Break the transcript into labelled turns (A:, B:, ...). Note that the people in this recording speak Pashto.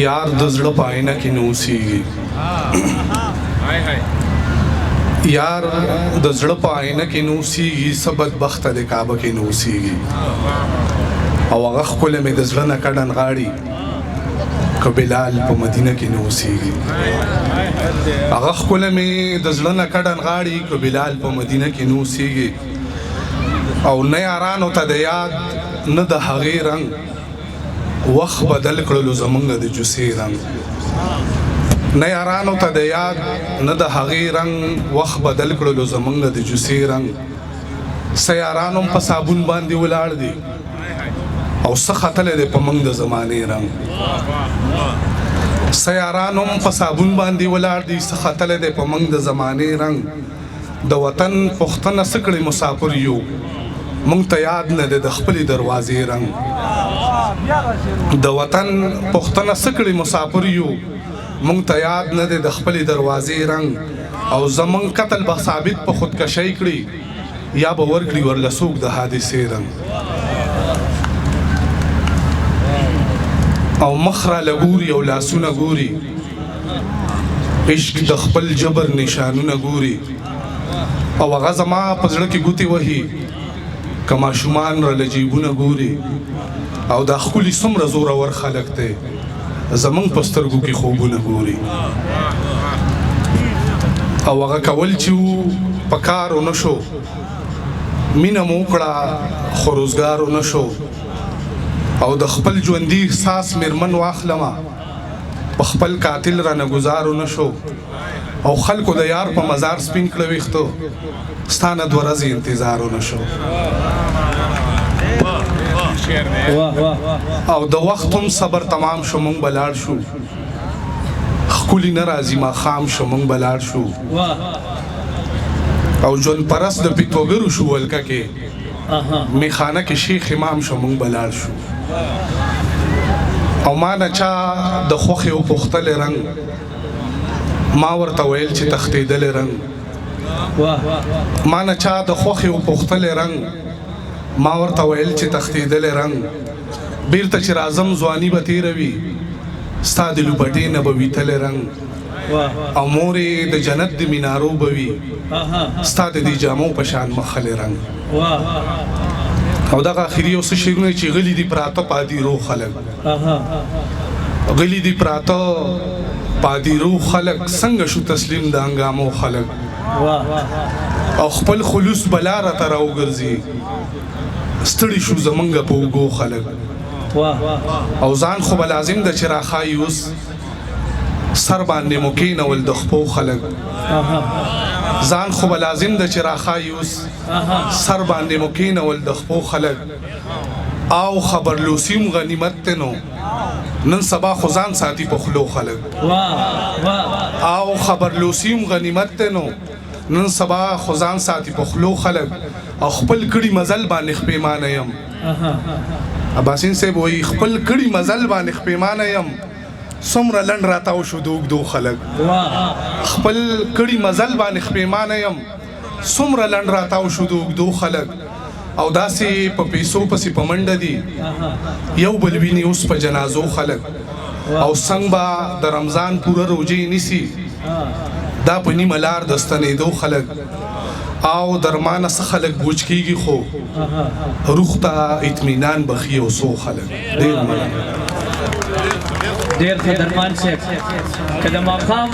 A: यार د زړه په آینه کې نه اوسېږي یار د زړه په آینه کې نه اوسېږي څه بدبخته د کعبه کې نه اوسېږي او هغه ښکلی مې د زړه نه کډن غاړي که بلال په مدینه کې نه اوسېږي هغه ښکلی مې د زړه نه کډن غاړي که بلال په مدینه کې نه اوسېږي او نه یارانو ته د یاد نه د هغې رنګ وخت بدل کړلو زمونږ د جوسې رنګ نه یارانو ته د یاد نه د هغې رنګ وخت بدل کړلو زمونږ د جوسې رنګ څه یاران هم په صابون باندې ولاړ دي او څه ختلی دی په موږ د زمانې رنګ څه یاران هم په صابون باندې ولاړ دي څه ختلی دی په موږ د زمانې رنګ د وطن پوښتنه څه کړې مسافر یو مونږ ته یاد نه دی د خپلې دروازې رنګ د وطن پوښتنه څه کړې مسافر یو مونږ ته یاد نه دی د خپلې دروازې رنګ او زمونږ قتل به ثابت په خودکشۍ کړي یا به ورکړي ورله څوک د حادثې رنګ او مخ راله ګوري او لاسونه ګوري عشق د خپل جبر نشانونه ګوري او هغه زما په زړه کې ګوتې وهي که ماشومان راله جیبونه ګوري او دا ښکلي څومره زورور خلک دی زمونږ په سترګو کې خوبونه ګوري او هغه کول چې په کار ونه شو مینه مو وکړه خو روزګار ونه شو او د خپل ژوندي احساس میرمن واخلمه په خپل قاتل رانه ګزار ونه شو او خلکو د یار په مزار سپین کړه ویښتو ستا نه دوه ورځې انتظار ونه شو او د وخت هم صبر تمام شو مونږ به لاړ شو ښکلي نه راځي ماښام شو مونږ به لاړ شو او ژوند پرست د پیتوګرو شو ولکه کې میخانه کې شیخ امام شو مونږ به لاړ شو او ما نه چا د خوښې وپوښتلی رنګ ما ورته ویل چې تښتېدلی رنګ ما نه چا د خوښې وپوښتلی رنګ ما ورته ویل چې تښتېدلی رنګ بیرته چې راځم ځواني به تېروي ستا د لوپټې نه به ویتلی رنګ او مورې د جنت د مینارو به وي ستا د دې جامو په شان مخلی رنګ او دغه اخري یو څه شعرونه چې غلي دي پراته پادیرو خلک غلي دي پراته پادیرو خلک څنګه شو تسلیم د هنګامو خلک او خپل خلوص بلا راته راوګرځي ستړي شو زمونږ په اوږو خلک او ځان خو به لازم ده چې راښایي اوس سر باندې مو کېنول د خپو خلک ځان خو به لازم ده چې راښایي اوس سر باندې مو کېنول د خپو خلک او خبرلوسیم غنیمت دی نو نن سبا خو ځان ساتي په خولو خلک او خبرلوسیم غنیمت دی نو نن سبا خو ځان ساتي په خولو خلک او خپل کړي مزل باندې خپېمانه یم عباسین صاحب وایي خپل کړي مزل باندې خپېمانه یم څومره لنډ راتاو شو د اوږدو خلک خپل کړي مزل باندې خپېمانه یم څومره لنډ راتاو شو د اوږدو خلک او داسې په پیسو پسې په منډه دي یو بل ویني اوس په جنازو خلک او څنګه به د رمضان پوره روجې نیسي دا په نیمه لار د ستنېدو خلک او درمانه څه خلک بوج کېږي خو روح ته اطمینان بخي او څو خلک ډېر مننه
B: ډېر ښه درمان صاحب که د ماښام